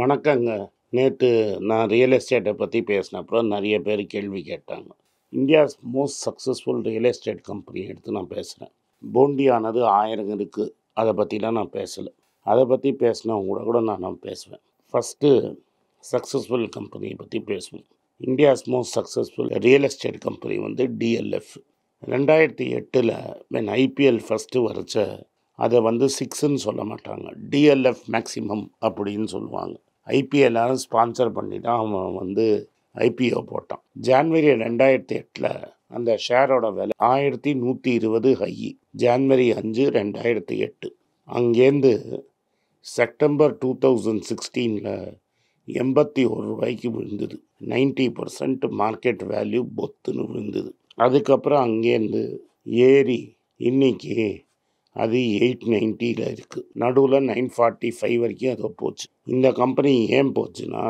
வணக்கங்க. நேத்து நான் ரியல் எஸ்டேட்ட பத்தி பேசினப்போ நெறைய பேர் கேள்வி கேட்டாங்க. India's most successful real estate company எடுத்து நான் பேசுறேன். போண்டியானது 1000 இருக்கு. அத பத்திலாம் நான் பேசல. அத பத்தி பேசினவங்க கூட நான் பேசுவேன். ஃபர்ஸ்ட்டு சக்சஸ்ஃபுல் கம்பெனிய பத்தி பேசுவோம். India's most successful real estate company வந்து DLF. 2008ல் வென் ஐபிஎல் ஃபர்ஸ்ட்டு வரச்ச அதை வந்து 6ன்னு சொல்ல மாட்டாங்க. DLF மேக்ஸிமம் அப்படின்னு சொல்லுவாங்க. ஐபிஎல்லால் ஸ்பான்சர் பண்ணி தான் அவன் வந்து ஐபிஓ போட்டான். ஜான்வரி 2008ல் அந்த ஷேரோட விலை 1120 ஹை. ஜான்வரி 5, 2008. அங்கேருந்து செப்டம்பர் 2016ல் 81 ரூபாய்க்கு விழுந்தது. 90% மார்க்கெட் வேல்யூ பொத்துன்னு விழுந்தது. அதுக்கப்புறம் அங்கேருந்து ஏறி இன்னைக்கு அது 890ல் இருக்குது. நடுவில் 945 வரைக்கும் அது போச்சு. இந்த கம்பெனி ஏன் போச்சுன்னா,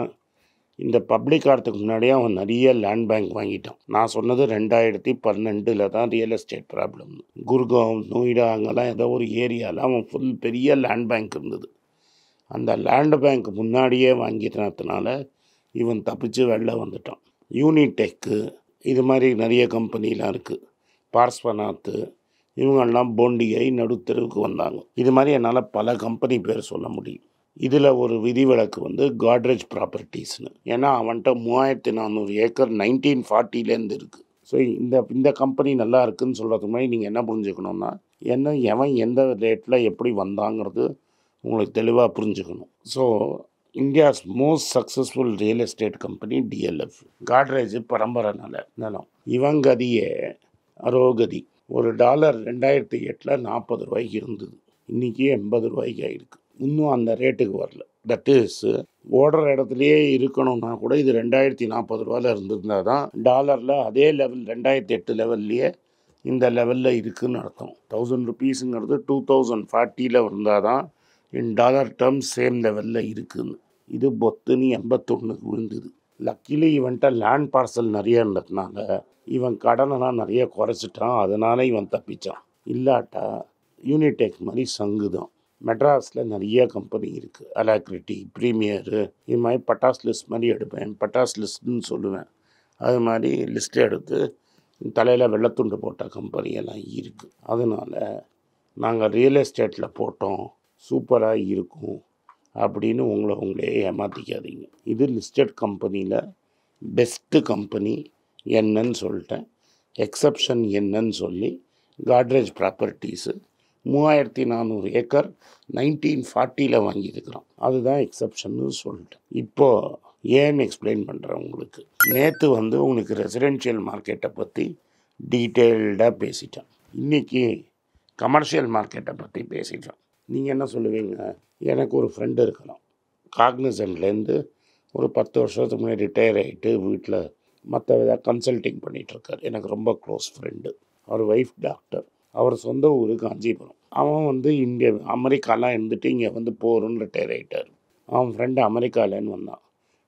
இந்த பப்ளிக் ஆகிறதுக்கு முன்னாடியே அவன் நிறைய லேண்ட் பேங்க் வாங்கிட்டான். நான் சொன்னது 2012ல் தான் ரியல் எஸ்டேட் ப்ராப்ளம். குர்காவ், நொய்டா அங்கெல்லாம் ஏதோ ஒரு ஏரியாவில் அவன் ஃபுல் பெரிய லேண்ட் பேங்க் இருந்தது. அந்த லேண்ட் பேங்க் முன்னாடியே வாங்கிட்டதுனால இவன் தப்பிச்சு வெளில வந்துட்டான். யூனிடெக்கு இது மாதிரி நிறைய கம்பெனிலாம் இருக்குது. பார்ஸ்வநாத் இவங்கெல்லாம் போண்டியை நடுத்தெருவுக்கு வந்தாங்க. இது மாதிரி என்னால் பல கம்பெனி பேர் சொல்ல முடியும். இதில் ஒரு விதிவிலக்கு வந்து காட்ரேஜ் ப்ராப்பர்ட்டிஸ்னு. ஏன்னா அவன்கிட்ட 3400 ஏக்கர் 1940லேருந்து இருக்குது. ஸோ இந்த கம்பெனி நல்லா இருக்குதுன்னு சொல்கிறதுக்கு முன்னாடி நீங்கள் என்ன புரிஞ்சுக்கணுன்னா, எவன் எந்த ரேட்டில் எப்படி வந்தாங்கிறது உங்களுக்கு தெளிவாக புரிஞ்சுக்கணும். So India's most successful real estate company DLF. Godrej பரம்பரை நிலம். இவங்கதியே அரோகதி. ஒரு டாலர் 2008ல் 40 ரூபாய்க்கு இருந்தது. இன்றைக்கி 80 ரூபாய்க்கு ஆகிருக்கு. இன்னும் அந்த ரேட்டுக்கு வரல. தட் இஸ் ஓடுற இடத்துலையே இருக்கணும்னா கூட இது 2040 ரூபாயில் இருந்திருந்தால் தான் டாலரில் அதே லெவல் 2008 லெவல்லையே இந்த லெவலில் இருக்குதுன்னு அர்த்தம். 1000 ருபீஸுங்கிறது 2040ல் இருந்தால் தான் இன் டாலர் டேர்ம்ஸ் சேம் லெவலில் இருக்குதுன்னு. இது பொத்துன்னு 81க்கு விழுந்தது. லக்கிலி இவன்ட்ட லேண்ட் பார்சல் நிறைய இருந்ததுனால இவன் கடனெல்லாம் நிறைய குறைச்சிட்டான். அதனால் இவன் தப்பிச்சான். இல்லாட்டா யூனிடெக் மாதிரி சங்கு தான். மெட்ராஸில் நிறைய கம்பெனி இருக்குது. அலாக்ரிட்டி, ப்ரீமியரு, இது மாதிரி பட்டாஸ் லிஸ்ட் மாதிரி எடுப்பேன். பட்டாஸ் லிஸ்ட்டுன்னு சொல்லுவேன். அது மாதிரி லிஸ்ட்டு எடுத்து தலையில் வெள்ளத்துண்டு போட்ட கம்பெனியெல்லாம் இருக்குது. அதனால் நாங்கள் ரியல் எஸ்டேட்டில் போட்டோம், சூப்பராக இருக்கும் அப்படின்னு உங்களே ஏமாற்றிக்காதீங்க. இது லிஸ்டட் கம்பெனியில் பெஸ்ட்டு கம்பெனி என்னன்னு சொல்லிட்டேன். எக்ஸப்ஷன் என்னன்னு சொல்லி காட்ரேஜ் ப்ராப்பர்ட்டிஸு 3400 ஏக்கர் 1940ல் வாங்கியிருக்கிறான். அதுதான் எக்ஸப்ஷன்னு சொல்லிட்டேன். இப்போது ஏன்னு எக்ஸ்பிளைன் பண்ணுறேன் உங்களுக்கு. நேற்று வந்து உங்களுக்கு ரெசிடென்ஷியல் மார்க்கெட்டை பற்றி டீட்டெயில்டாக பேசிட்டேன். இன்றைக்கி கமர்ஷியல் மார்க்கெட்டை பற்றி பேசிட்டேன். நீங்கள் என்ன சொல்லுவீங்க? எனக்கு ஒரு ஃப்ரெண்டு இருக்கலாம். காக்னிசன்ட்லேருந்து ஒரு 10 வருஷத்துக்கு முன்னாடி ரிட்டையர் ஆகிட்டு வீட்டில் மற்ற வித கன்சல்டிங் பண்ணிகிட்ருக்கார். எனக்கு ரொம்ப க்ளோஸ் ஃப்ரெண்டு. அவர் ஒய்ஃப் டாக்டர். அவர் சொந்த ஊர் காஞ்சிபுரம். அவன் வந்து இங்கே அமெரிக்காலாம் இருந்துட்டு இங்கே வந்து போகிறோன்னு ரிட்டையர் ஆகிட்டார். அவன் ஃப்ரெண்டு அமெரிக்காலேன்னு வந்தான்.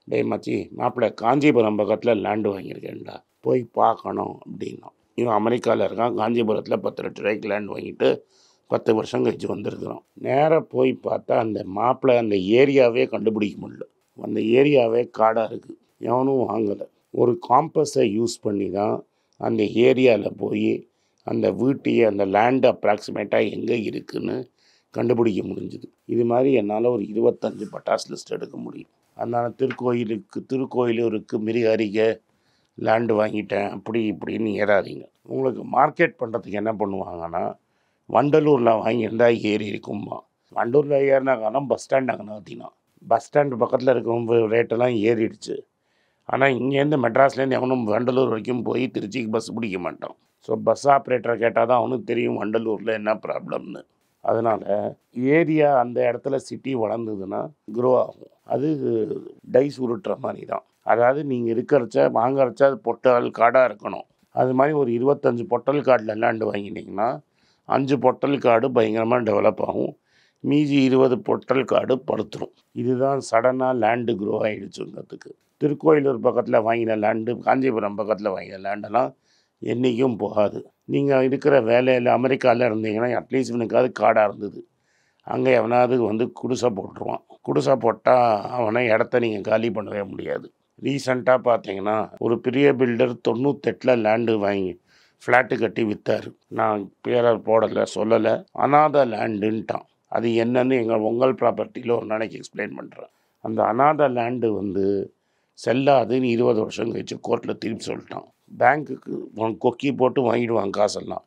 டேய் மச்சி, மாப்பிள்ளை காஞ்சிபுரம் பக்கத்தில் லேண்டு வாங்கியிருக்கேன்டா, போய் பார்க்கணும் அப்படின்னா. இவன் அமெரிக்காவில் இருக்கான். காஞ்சிபுரத்தில் 10 லட்ச ரூபாய்க்கு லேண்ட் வாங்கிட்டு 10 வருஷம் கழிச்சு வந்திருக்கிறோம். நேராக போய் பார்த்தா அந்த மாப்பிள்ளை அந்த ஏரியாவே கண்டுபிடிக்க முடியல. அந்த ஏரியாவே காடாக இருக்குது. எவனும் வாங்கலை. ஒரு காம்பஸை யூஸ் பண்ணி தான் அந்த ஏரியாவில் போய் அந்த வீட்டையே அந்த லேண்டு அப்ராக்சிமேட்டாக எங்கே இருக்குதுன்னு கண்டுபிடிக்க முடிஞ்சுது. இது மாதிரி என்னால் ஒரு 25 பட்டாஸ் லிஸ்ட் எடுக்க முடியும். அதனால் திருக்கோயிலூருக்கு மிக அருகே லேண்டு வாங்கிட்டேன் அப்படி இப்படின்னு ஏறாதீங்க. உங்களுக்கு மார்க்கெட் பண்ணுறதுக்கு என்ன பண்ணுவாங்கன்னா, வண்டலூரில் வாங்கியிருந்தால் ஏறி இருக்கும்பா. வண்டலூரில் ஏறினா காலம் பஸ் ஸ்டாண்ட் அங்கே நகர்த்தினான். பஸ் ஸ்டாண்டு பக்கத்தில் இருக்க ரேட்டெல்லாம் ஏறிடுச்சு. ஆனால் இங்கேருந்து மெட்ராஸ்லேருந்து எவனும் வண்டலூர் வரைக்கும் போய் திருச்சிக்கு பஸ் பிடிக்க மாட்டான். ஸோ பஸ் ஆப்ரேட்டரை கேட்டால் தான் அவனுக்கு தெரியும் வண்டலூரில் என்ன ப்ராப்ளம்னு. அதனால் ஏரியா அந்த இடத்துல சிட்டி வளர்ந்ததுன்னா க்ரோ ஆகும். அது டைஸ் உருட்டுற மாதிரி தான். அதாவது நீங்கள் வாங்குறச்ச அது பொட்டல் காடாக இருக்கணும். அது மாதிரி ஒரு 25 பொட்டல் காடில் லேண்டு வாங்கினீங்கன்னா 5 பொட்டல் காடு பயங்கரமாக டெவலப் ஆகும். மீதி 20 பொட்டல் காடு படுத்துரும். இதுதான் சடனாக லேண்டு க்ரோ ஆகிடுச்சுங்கிறதுக்கு. திருக்கோயிலூர் பக்கத்தில் வாங்கின லேண்டு, காஞ்சிபுரம் பக்கத்தில் வாங்கின லேண்டெல்லாம் என்றைக்கும் போகாது. நீங்கள் இருக்கிற வேலையில் அமெரிக்காவில் இருந்தீங்கன்னா அட்லீஸ்ட் இவனுக்காவது காடாக இருந்தது. அங்கே எவனாவது வந்து குடிசை போட்டுருவான். குடிசை போட்டால் அவனை இடத்த நீங்கள் காலி பண்ணவே முடியாது. ரீசண்டாக பார்த்தீங்கன்னா ஒரு பெரிய பில்டர் 98 லேண்டு வாங்கி ஃப்ளாட்டு கட்டி விற்றார். நான் பேரை போடலை, சொல்லலை. அனாதை லேண்டுன்ட்டான். அது என்னன்னு உங்கள் ப்ராப்பர்ட்டியில் ஒரு நாளைக்கு எக்ஸ்பிளைன் பண்ணுறேன். அந்த அனாதை லேண்டு செல்லாதுன்னு 20 வருஷம் கழிச்சு கோர்ட்டில் திருப்பி சொல்லிட்டான். பேங்க்குக்கு கொக்கி போட்டு வாங்கிடுவாங்க காசெல்லாம்.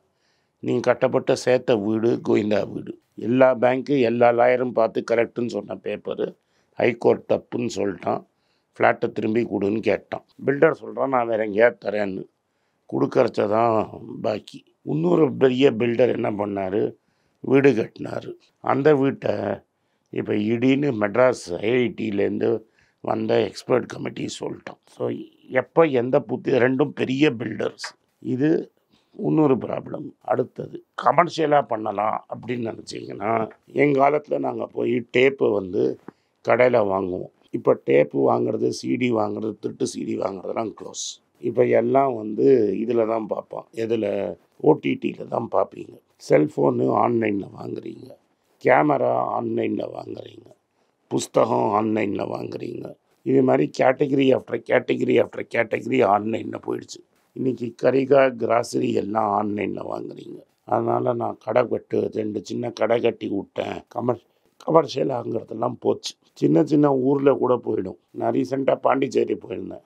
நீங்கள் கட்டப்பட்ட சேர்த்த வீடு கோவிந்தா வீடு. எல்லா பேங்க்கு எல்லா லாயரும் பார்த்து கரெக்டுன்னு சொன்ன பேப்பரு ஹைகோர்ட் தப்புன்னு சொல்லிட்டான். ஃப்ளாட்டை திரும்பி கொடுன்னு கேட்டான். பில்டர் சொல்கிறான் நான் வேறு எங்கேயாவது தரேன்னு. கொடுக்கறச்ச தான் பாக்கி. இன்னொரு பெரிய பில்டர் என்ன பண்ணார், வீடு கட்டினார். அந்த வீட்டை இப்போ இடின்னு மெட்ராஸ் ஐஐடியிலேருந்து வந்த எக்ஸ்பர்ட் கமிட்டி சொல்லிட்டோம். ஸோ எப்போ எந்த ரெண்டும் பெரிய பில்டர்ஸ். இது இன்னொரு ப்ராப்ளம். அடுத்தது கமர்ஷியலாக பண்ணலாம் அப்படின்னு நினச்சிங்கன்னா, எங்கள் காலத்தில் நாங்கள் போய் டேப்பு கடையில் வாங்குவோம். இப்போ டேப்பு வாங்குறது, சிடி வாங்குறது, திருட்டு சிடி வாங்குறதுலாம் க்ளோஸ். இப்போ எல்லாம் இதில் தான் பார்ப்போம். எதில்? ஓடிடியில் தான் பார்ப்பீங்க. செல்ஃபோனு ஆன்லைனில் வாங்குறீங்க, கேமரா ஆன்லைனில் வாங்குறீங்க, புஸ்தகம் ஆன்லைனில் வாங்குறீங்க. இது மாதிரி category after category after category ஆன்லைனில் போயிடுச்சு. இன்றைக்கி கிராசரி எல்லாம் ஆன்லைனில் வாங்குறீங்க. அதனால் நான் கடை 2 சின்ன கடை கட்டி விட்டேன். கமர்ஷியல் ஆகுறதெல்லாம் போச்சு. சின்ன சின்ன ஊரில் கூட போயிடும். நான் ரீசெண்டாக பாண்டிச்சேரி போயிருந்தேன்.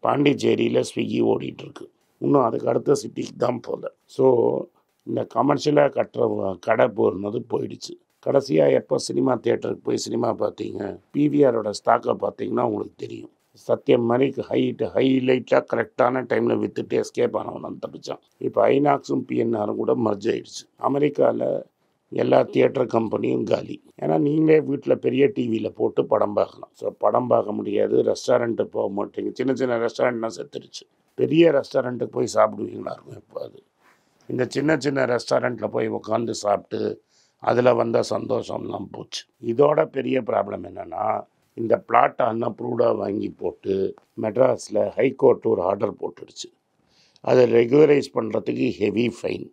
பாண்டிச்சேரியில் ஸ்விக்கி ஓடிட்டுருக்கு. இன்னும் அதுக்கு அடுத்த சிட்டிக்கு தான் போகல. ஸோ இந்த கமர்ஷியலாக கட்டுற கடை போயிடுச்சு. கடைசியாக எப்போ சினிமா தியேட்டருக்கு போய் சினிமா பார்த்தீங்க? பிவிஆரோட ஸ்டாக்கை பார்த்தீங்கன்னா உங்களுக்கு தெரியும். சத்தியம் மாதிரி ஹைலைட்டாக கரெக்டான டைமில் விற்றுட்டு எஸ்கேப் ஆனவன் தப்பிச்சான். இப்போ ஐநாக்ஸும் பிஎன்ஆரும் கூட மர்ஜ் ஆகிடுச்சு. அமெரிக்காவில் எல்லா தியேட்டர் கம்பெனியும் காலி. ஏன்னா நீங்களே வீட்டில் பெரிய டிவியில் போட்டு படம் பார்க்கலாம். ஸோ படம் பார்க்க முடியாது, ரெஸ்டாரண்ட்டு போக மாட்டேங்க. சின்ன சின்ன ரெஸ்டாரண்ட்லாம் செத்துருச்சு. பெரிய ரெஸ்டாரண்ட்டுக்கு போய் சாப்பிடுவீங்களா இருக்கும் எப்போ? அது இந்த சின்ன சின்ன ரெஸ்டாரண்ட்டில் போய் உட்காந்து சாப்பிட்டு அதில் வந்த சந்தோஷம்லாம் போச்சு. இதோட பெரிய ப்ராப்ளம் என்னென்னா, இந்த பிளாட்டை அன்அப்ரூவ்டாக வாங்கி போட்டு மெட்ராஸில் ஹைகோர்ட் ஒரு ஆர்டர் போட்டுடுச்சு. அதை ரெகுலரைஸ் பண்ணுறதுக்கு ஹெவி ஃபைன்.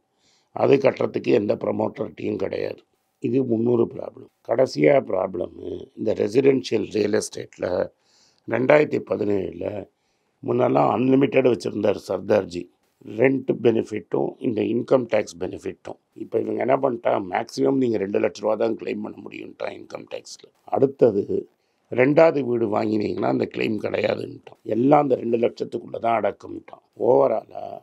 அது கட்டுறதுக்கு எந்த ப்ரமோட்டர்ட்டியும் கிடையாது. இது 300 ப்ராப்ளம். கடைசியாக ப்ராப்ளம்மு இந்த ரெசிடென்ஷியல் ரியல் எஸ்டேட்டில் 2017 முன்னெல்லாம் அன்லிமிட்டட் வச்சுருந்தார் சர்தார்ஜி. ரெண்ட் பெனிஃபிட்டும் இந்த இன்கம் டேக்ஸ் பெனிஃபிட்டும். இப்போ இவங்க என்ன பண்ணிட்டா, மேக்ஸிமம் நீங்கள் 2 லட்ச ரூபா தான் கிளைம் பண்ண முடியும்ட்டான் இன்கம் டேக்ஸில். அடுத்தது 2வது வீடு வாங்கினீங்கன்னா அந்த கிளைம் கிடையாதுன்ட்டான். எல்லாம் அந்த 2 லட்சத்துக்குள்ளே தான் அடக்கம்ட்டான். ஓவராலாக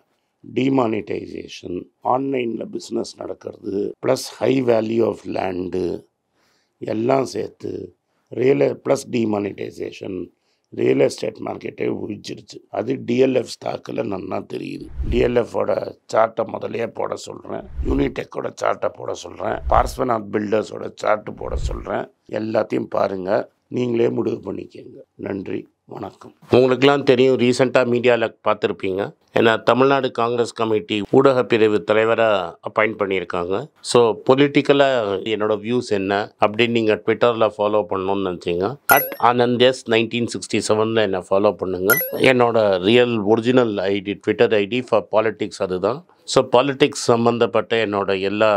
டிமானிட்டைசேஷன், ஆன்லைனில் பிஸ்னஸ் நடக்கிறது, plus high value of land எல்லாம் சேர்த்து ப்ளஸ் டிமானிட்டைசேஷன் ரியல் எஸ்டேட் மார்க்கெட்டே ஒழிச்சிருச்சு. அது டிஎல்எஃப் ஸ்டாக்கில் நல்லா தெரியுது. டிஎல்எஃபோட சார்ட்டை முதலையே போட சொல்கிறேன், யூனிடெக்கோட சார்ட்டை போட சொல்கிறேன், பார்ஸ்வநாத் பில்டர்ஸோட சார்ட்டு போட சொல்கிறேன். எல்லாத்தையும் பாருங்கள், நீங்களே முடிவு பண்ணிக்கோங்க. நன்றி, வணக்கம். உங்களுக்கெல்லாம் தெரியும், ரீசெண்டாக மீடியாவில் பார்த்துருப்பீங்க, ஏன்னா தமிழ்நாடு காங்கிரஸ் கமிட்டி ஊடக பிரிவு தலைவராக அப்பாயிண்ட் பண்ணியிருக்காங்க. ஸோ பொலிட்டிக்கலாக என்னோடய வியூஸ் என்ன அப்படின்னு நீங்கள் ட்விட்டரில் ஃபாலோ பண்ணணும்னு நினச்சிங்க, @AnandS1967 என்னை ஃபாலோ பண்ணுங்கள். என்னோட original ID, Twitter ID for politics அதுதான். ஸோ பாலிட்டிக்ஸ் சம்மந்தப்பட்ட என்னோட எல்லா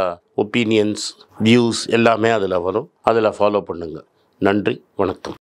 ஒப்பீனியன்ஸ், வியூஸ் எல்லாமே அதில் வரும். அதில் ஃபாலோ பண்ணுங்கள். நன்றி, வணக்கம்.